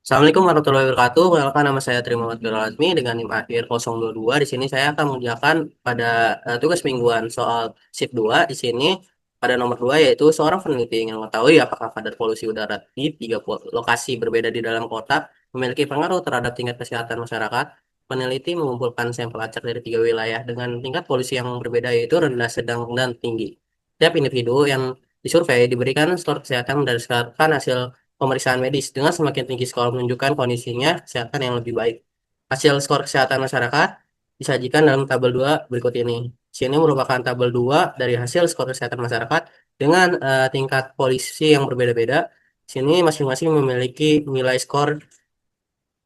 Assalamualaikum warahmatullahi wabarakatuh. Perkenalkan nama saya Trimuhammad Azmi dengan NIM akhir 022. Di sini saya akan mengerjakan pada tugas mingguan soal shift 2. Di sini pada nomor 2 yaitu seorang peneliti ingin mengetahui apakah kadar polusi udara di tiga lokasi berbeda di dalam kota memiliki pengaruh terhadap tingkat kesehatan masyarakat. Peneliti mengumpulkan sampel acak dari tiga wilayah dengan tingkat polusi yang berbeda yaitu rendah, sedang, dan tinggi. Setiap individu yang disurvei diberikan skor kesehatan berdasarkan hasil pemeriksaan medis dengan semakin tinggi skor menunjukkan kondisinya kesehatan yang lebih baik. Hasil skor kesehatan masyarakat disajikan dalam tabel 2 berikut ini. Sini merupakan tabel 2 dari hasil skor kesehatan masyarakat dengan tingkat polisi yang berbeda-beda. Sini masing-masing memiliki nilai skor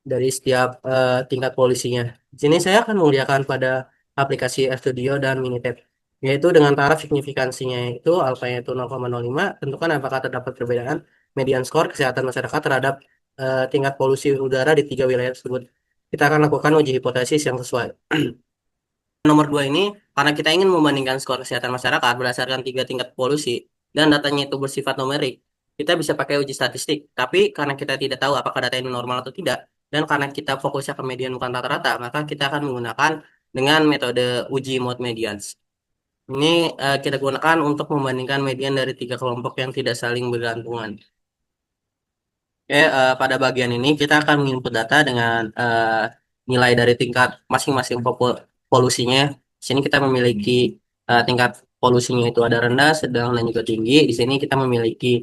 dari setiap tingkat polisinya. Di sini saya akan menguliakan pada aplikasi Studio dan Minitab, yaitu dengan taraf signifikansinya itu alfanya itu 0,05, tentukan apakah terdapat perbedaan median skor kesehatan masyarakat terhadap tingkat polusi udara di tiga wilayah tersebut. Kita akan lakukan uji hipotesis yang sesuai. Nomor dua ini, karena kita ingin membandingkan skor kesehatan masyarakat berdasarkan tiga tingkat polusi dan datanya itu bersifat numerik, kita bisa pakai uji statistik. Tapi karena kita tidak tahu apakah data ini normal atau tidak, dan karena kita fokusnya ke median bukan rata-rata, maka kita akan menggunakan dengan metode uji mode medians. Ini kita gunakan untuk membandingkan median dari tiga kelompok yang tidak saling bergantungan. Oke, pada bagian ini kita akan menginput data dengan nilai dari tingkat masing-masing polusinya. Di sini kita memiliki tingkat polusinya itu ada rendah, sedang, dan juga tinggi. Di sini kita memiliki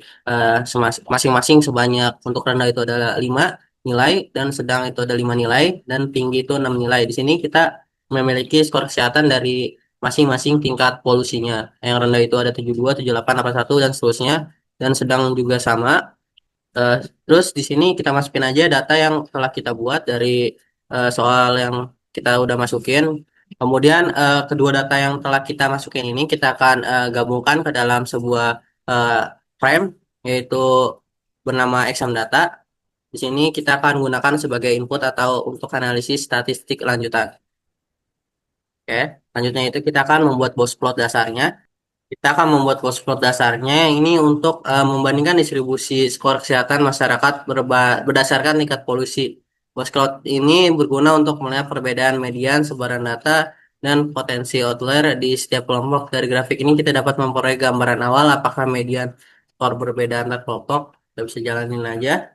masing-masing sebanyak untuk rendah itu adalah 5 nilai, dan sedang itu ada 5 nilai, dan tinggi itu 6 nilai. Di sini kita memiliki skor kesehatan dari masing-masing tingkat polusinya. Yang rendah itu ada 72, 78, 81, dan seterusnya. Dan sedang juga sama. Eh, Terus di sini kita masukin aja data yang telah kita buat dari soal yang kita udah masukin. Kemudian kedua data yang telah kita masukin ini kita akan gabungkan ke dalam sebuah eh, frame yaitu bernama exam data. Di sini kita akan gunakan sebagai input atau untuk analisis statistik lanjutan. Oke, selanjutnya itu kita akan membuat box plot dasarnya. Kita akan membuat plot dasarnya ini untuk membandingkan distribusi skor kesehatan masyarakat berdasarkan tingkat polusi. Plot ini berguna untuk melihat perbedaan median, sebaran data, dan potensi outlier di setiap kelompok. Dari grafik ini kita dapat memperoleh gambaran awal apakah median skor berbeda antar kelompok. Kita bisa jalanin aja.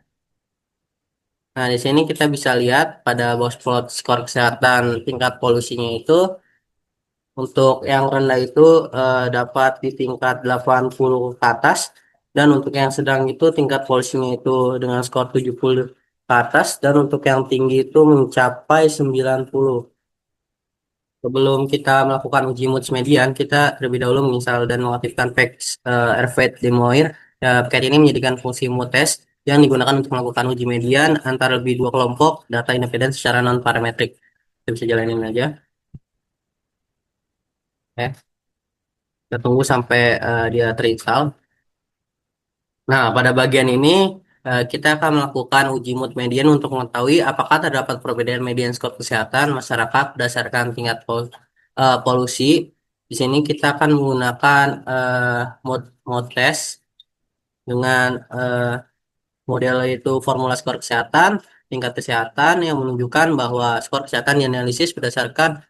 Nah, di sini kita bisa lihat pada box plot skor kesehatan tingkat polusinya itu untuk yang rendah itu dapat di tingkat 80 ke atas, dan untuk yang sedang itu tingkat polusinya itu dengan skor 70 ke atas, dan untuk yang tinggi itu mencapai 90. Sebelum kita melakukan uji multi median, kita terlebih dahulu menginstal dan mengaktifkan Vex RFID Demoir. Paket ini menjadikan fungsi mood test yang digunakan untuk melakukan uji median antara lebih dua kelompok data independen secara non parametrik. Kita bisa jalanin aja. Oke. Kita tunggu sampai dia terinstall. Nah, pada bagian ini kita akan melakukan uji mood median untuk mengetahui apakah terdapat perbedaan median skor kesehatan masyarakat berdasarkan tingkat polusi. Di sini kita akan menggunakan mode test dengan model itu formula skor kesehatan, tingkat kesehatan yang menunjukkan bahwa skor kesehatan dianalisis berdasarkan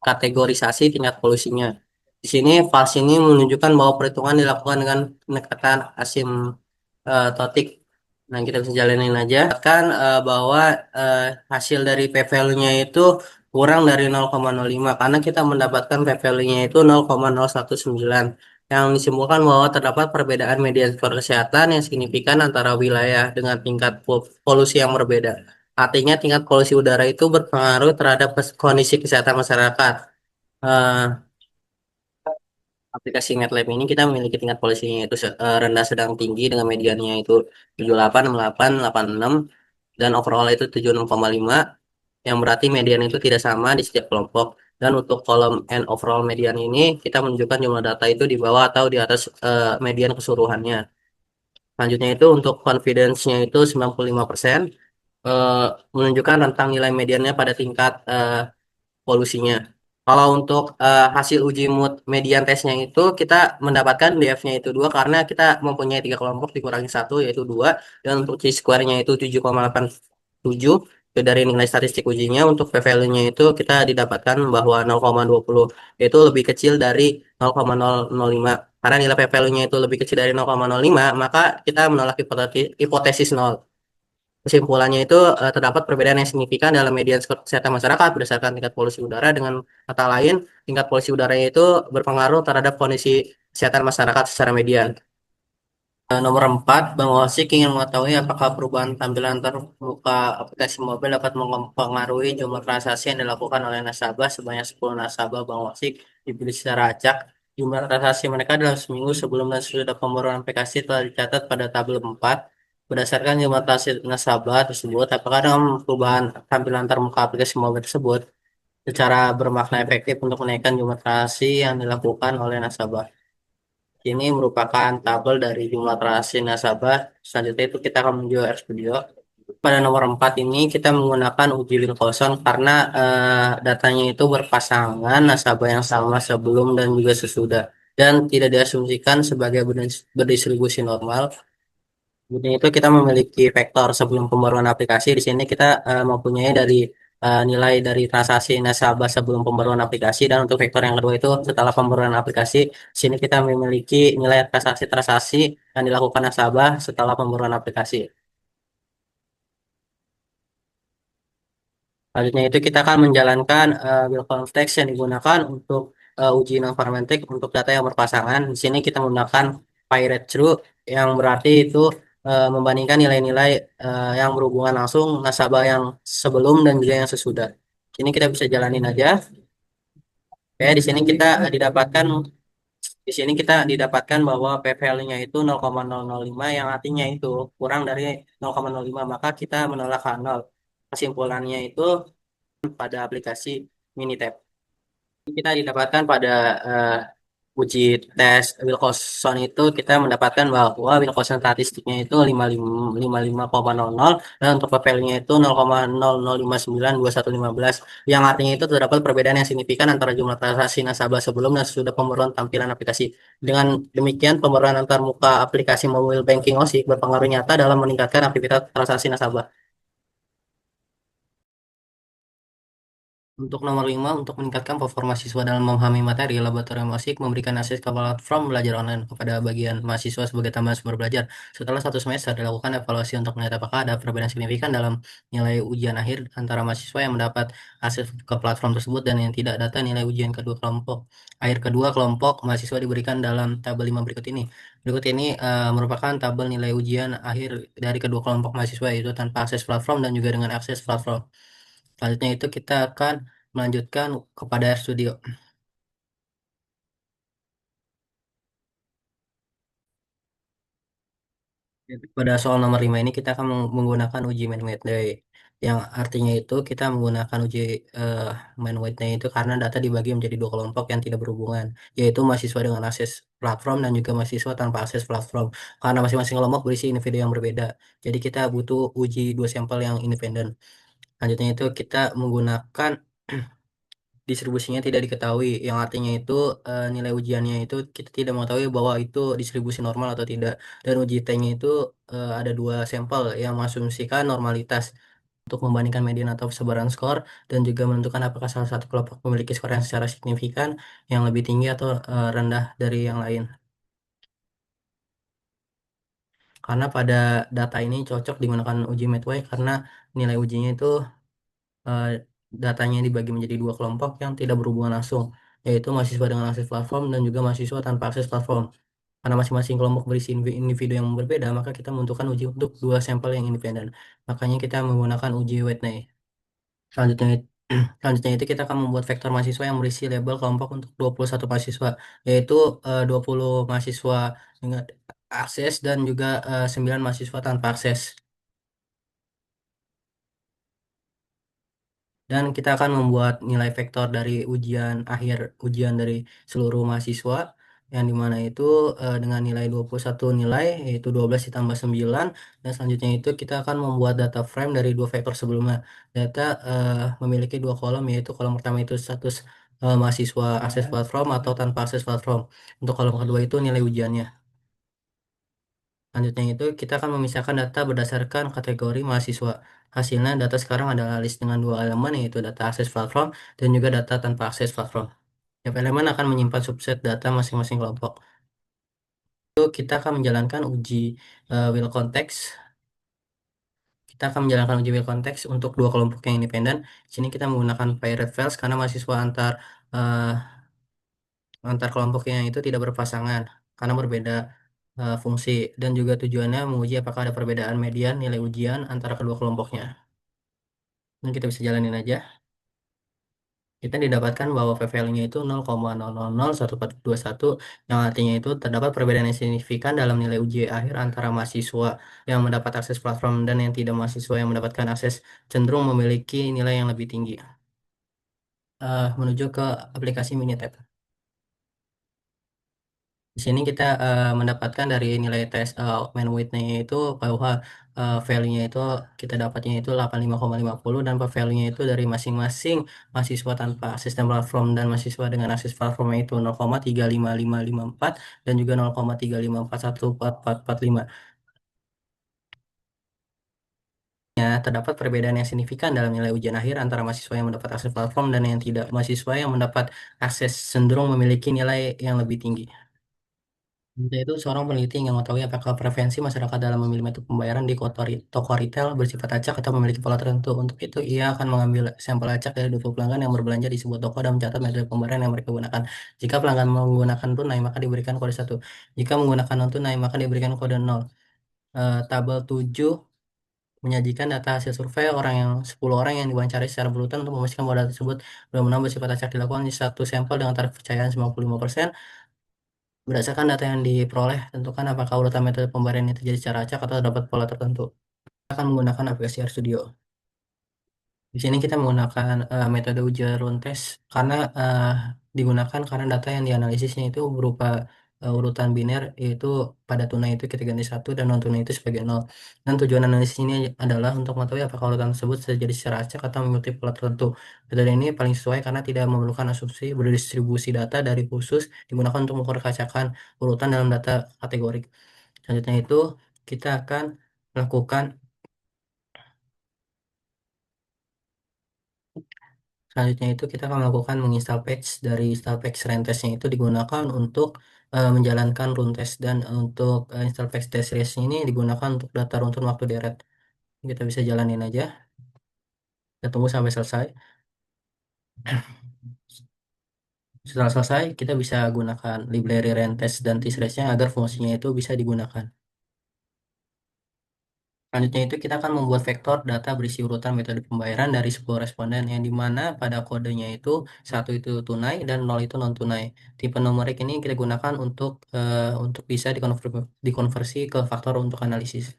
kategorisasi tingkat polusinya. Di sini fals ini menunjukkan bahwa perhitungan dilakukan dengan pendekatan asimtotik. Nah, kita bisa jalanin aja. Kan bahwa eh, hasil dari p-value-nya itu kurang dari 0,05 karena kita mendapatkan p-value-nya itu 0,019 yang disimpulkan bahwa terdapat perbedaan median skor kesehatan yang signifikan antara wilayah dengan tingkat polusi yang berbeda. Artinya tingkat polusi udara itu berpengaruh terhadap kondisi kesehatan masyarakat. Eh, Aplikasi MATLAB ini kita memiliki tingkat polusinya itu rendah, sedang, tinggi dengan mediannya itu 78, 68, 86, dan overall itu 76,5, yang berarti median itu tidak sama di setiap kelompok. Dan untuk kolom and overall median ini kita menunjukkan jumlah data itu di bawah atau di atas median keseluruhannya. Selanjutnya itu untuk confidence-nya itu 95%, eh, menunjukkan rentang nilai mediannya pada tingkat polusinya. Kalau untuk hasil uji mood median tesnya itu kita mendapatkan DF-nya itu 2 karena kita mempunyai 3 kelompok dikurangi satu yaitu 2 dan untuk chi-square-nya itu 7,87 itu dari nilai statistik ujinya untuk p-value-nya itu kita didapatkan bahwa 0,20 itu lebih kecil dari 0,005 karena nilai p-value-nya itu lebih kecil dari 0,05 maka kita menolak hipotesis nol. Kesimpulannya itu terdapat perbedaan yang signifikan dalam median skor kesehatan masyarakat berdasarkan tingkat polusi udara. Dengan kata lain, tingkat polusi udaranya itu berpengaruh terhadap kondisi kesehatan masyarakat secara median. Nomor 4, Bang Wasik ingin mengetahui apakah perubahan tampilan terbuka aplikasi mobil dapat mempengaruhi jumlah transaksi yang dilakukan oleh nasabah sebanyak 10 nasabah Bang Wasik dipilih secara acak. Jumlah transaksi mereka dalam seminggu sebelum dan sesudah pembaruan aplikasi telah dicatat pada tabel 4. Berdasarkan jumlah transaksi nasabah tersebut, apakah dengan perubahan tampilan terbuka aplikasi mobil tersebut secara bermakna efektif untuk menaikkan jumlah transaksi yang dilakukan oleh nasabah? Ini merupakan tabel dari jumlah transaksi nasabah. Selanjutnya itu kita akan menuju RStudio. Pada nomor 4 ini kita menggunakan uji Wilson karena datanya itu berpasangan nasabah yang sama sebelum dan juga sesudah dan tidak diasumsikan sebagai berdistribusi normal. Kemudian itu kita memiliki vektor sebelum pembaruan aplikasi. Di sini kita mempunyai dari nilai dari transaksi nasabah sebelum pembaruan aplikasi dan untuk vektor yang kedua itu setelah pembaruan aplikasi. Di sini kita memiliki nilai transaksi-transaksi yang dilakukan nasabah setelah pembaruan aplikasi. Selanjutnya itu kita akan menjalankan will context yang digunakan untuk uji non-parametric untuk data yang berpasangan. Di sini kita menggunakan pirate true yang berarti itu membandingkan nilai-nilai yang berhubungan langsung nasabah yang sebelum dan juga yang sesudah. Ini kita bisa jalanin aja. Oke, di sini kita didapatkan bahwa p-value-nya itu 0,005 yang artinya itu kurang dari 0,05 maka kita menolak H0. Kesimpulannya itu pada aplikasi Minitab. Kita didapatkan pada uji tes Wilcoxon itu kita mendapatkan bahwa Wilcoxon statistiknya itu 55,00 dan untuk p-value-nya itu 0,00592115 yang artinya itu terdapat perbedaan yang signifikan antara jumlah transaksi nasabah sebelum dan sesudah pembaruan tampilan aplikasi. Dengan demikian, pembaruan antar muka aplikasi mobile banking OSIC berpengaruh nyata dalam meningkatkan aktivitas transaksi nasabah. Untuk nomor 5, untuk meningkatkan performa siswa dalam memahami materi, laboratorium musik memberikan akses ke platform belajar online kepada bagian mahasiswa sebagai tambahan sumber belajar. Setelah 1 semester, dilakukan evaluasi untuk melihat apakah ada perbedaan signifikan dalam nilai ujian akhir antara mahasiswa yang mendapat akses ke platform tersebut dan yang tidak. Data nilai ujian kedua kelompok. Akhir kedua kelompok mahasiswa diberikan dalam tabel 5 berikut ini. Berikut ini merupakan tabel nilai ujian akhir dari kedua kelompok mahasiswa yaitu tanpa akses platform dan juga dengan akses platform. Selanjutnya itu kita akan melanjutkan kepada studio. Pada soal nomor 5 ini kita akan menggunakan uji main weighted yang artinya itu kita menggunakan uji eh, main weighted itu karena data dibagi menjadi 2 kelompok yang tidak berhubungan, yaitu mahasiswa dengan akses platform dan juga mahasiswa tanpa akses platform. Karena masing-masing kelompok berisi individu yang berbeda, jadi kita butuh uji 2 sampel yang independen. Selanjutnya itu kita menggunakan distribusinya tidak diketahui, yang artinya itu nilai ujiannya itu kita tidak mengetahui bahwa itu distribusi normal atau tidak. Dan uji T-nya itu ada 2 sampel yang mengasumsikan normalitas untuk membandingkan median atau persebaran skor dan juga menentukan apakah salah satu kelompok memiliki skor yang secara signifikan yang lebih tinggi atau rendah dari yang lain. Karena pada data ini cocok digunakan uji Medway karena nilai ujinya itu eh, datanya dibagi menjadi 2 kelompok yang tidak berhubungan langsung, yaitu mahasiswa dengan akses platform dan juga mahasiswa tanpa akses platform. Karena masing-masing kelompok berisi individu yang berbeda, maka kita membutuhkan uji untuk 2 sampel yang independen. Makanya kita menggunakan uji Whitney. Selanjutnya, selanjutnya itu kita akan membuat vektor mahasiswa yang berisi label kelompok untuk 21 mahasiswa, yaitu 20 mahasiswa dengan akses dan juga 9 mahasiswa tanpa akses. Dan kita akan membuat nilai vektor dari ujian dari seluruh mahasiswa yang dimana itu dengan nilai 21 nilai yaitu 12 ditambah 9 dan selanjutnya itu kita akan membuat data frame dari 2 vektor sebelumnya. Data memiliki 2 kolom yaitu kolom pertama itu status mahasiswa akses platform atau tanpa akses platform. Untuk kolom kedua itu nilai ujiannya. Selanjutnya itu kita akan memisahkan data berdasarkan kategori mahasiswa. Hasilnya data sekarang adalah list dengan dua elemen yaitu data akses platform dan juga data tanpa akses platform. Tiap elemen akan menyimpan subset data masing-masing kelompok. Itu kita akan menjalankan uji will context. Kita akan menjalankan uji will context untuk dua kelompok yang independen. Di sini kita menggunakan paired files karena mahasiswa eh, antar kelompoknya itu tidak berpasangan karena berbeda fungsi dan juga tujuannya menguji apakah ada perbedaan median nilai ujian antara kedua kelompoknya. Dan kita bisa jalanin aja. Kita didapatkan bahwa p-value-nya itu 0,001421 yang artinya itu terdapat perbedaan yang signifikan dalam nilai uji akhir antara mahasiswa yang mendapat akses platform dan yang tidak mahasiswa yang mendapatkan akses cenderung memiliki nilai yang lebih tinggi. Menuju ke aplikasi Minitab. Di sini kita mendapatkan dari nilai tes main weight-nya itu bahwa value-nya itu kita dapatnya itu 85,50 dan value-nya itu dari masing-masing mahasiswa tanpa sistem platform dan mahasiswa dengan akses platformnya itu 0,355554 dan juga 0,35414445. Ya, terdapat perbedaan yang signifikan dalam nilai ujian akhir antara mahasiswa yang mendapat akses platform dan yang tidak. Mahasiswa yang mendapat akses cenderung memiliki nilai yang lebih tinggi. Dia itu seorang peneliti yang mengetahui apakah preferensi masyarakat dalam memilih metode pembayaran di toko retail bersifat acak atau memiliki pola tertentu. Untuk itu, ia akan mengambil sampel acak dari 20 pelanggan yang berbelanja di sebuah toko dan mencatat metode pembayaran yang mereka gunakan. Jika pelanggan menggunakan tunai, maka diberikan kode 1. Jika menggunakan non-tunai, maka diberikan kode 0. Tabel 7 menyajikan data hasil survei 10 orang yang diwawancarai secara berurutan untuk memastikan bahwa data tersebut benar-benar bersifat acak dilakukan di satu sampel dengan taraf kepercayaan 95%. Berdasarkan data yang diperoleh, tentukan apakah urutan metode pembayaran ini terjadi secara acak atau dapat pola tertentu. Kita akan menggunakan aplikasi RStudio. Di sini kita menggunakan metode ujian run test karena digunakan karena data yang dianalisisnya itu berupa urutan biner yaitu pada tunai itu kita ganti satu dan non tunai itu sebagai nol. Dan tujuan analisis ini adalah untuk mengetahui apakah urutan tersebut terjadi secara acak atau mengikuti pola tertentu. Metode ini paling sesuai karena tidak memerlukan asumsi berdistribusi data dari khusus digunakan untuk mengukur keacakan urutan dalam data kategori. Selanjutnya itu kita akan melakukan Selanjutnya itu kita akan melakukan menginstal patch dari install patch rentesnya itu digunakan untuk menjalankan run test dan untuk install patch test case ini digunakan untuk data runtun waktu deret. Kita bisa jalanin aja. Kita tunggu sampai selesai. Setelah selesai, kita bisa gunakan library rentest dan tsres-nya agar fungsinya itu bisa digunakan. Selanjutnya itu kita akan membuat vektor data berisi urutan metode pembayaran dari 10 responden yang dimana pada kodenya itu satu itu tunai dan nol itu non tunai. Tipe numerik ini kita gunakan untuk bisa dikonversi ke faktor untuk analisis.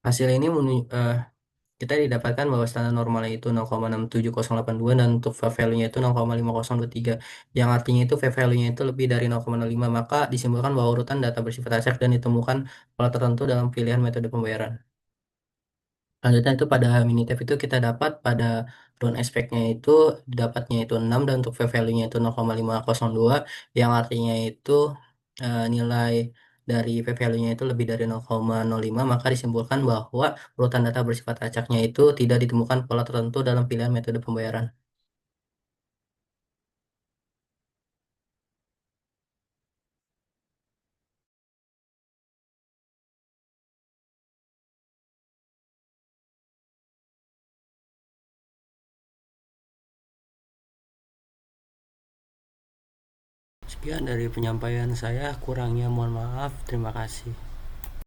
Hasil ini kita didapatkan bahwa standar normalnya itu 0,67082 dan untuk value-nya itu 0,5023 yang artinya itu value-nya itu lebih dari 0,05 maka disimpulkan bahwa urutan data bersifat acak dan ditemukan pola tertentu dalam pilihan metode pembayaran. Selanjutnya itu pada Minitab itu kita dapat pada run aspect-nya itu dapatnya itu 6 dan untuk value-nya itu 0,502 yang artinya itu nilai dari value-nya itu lebih dari 0,05 maka disimpulkan bahwa urutan data bersifat acaknya itu tidak ditemukan pola tertentu dalam pilihan metode pembayaran. Sekian dari penyampaian saya, kurangnya mohon maaf. Terima kasih.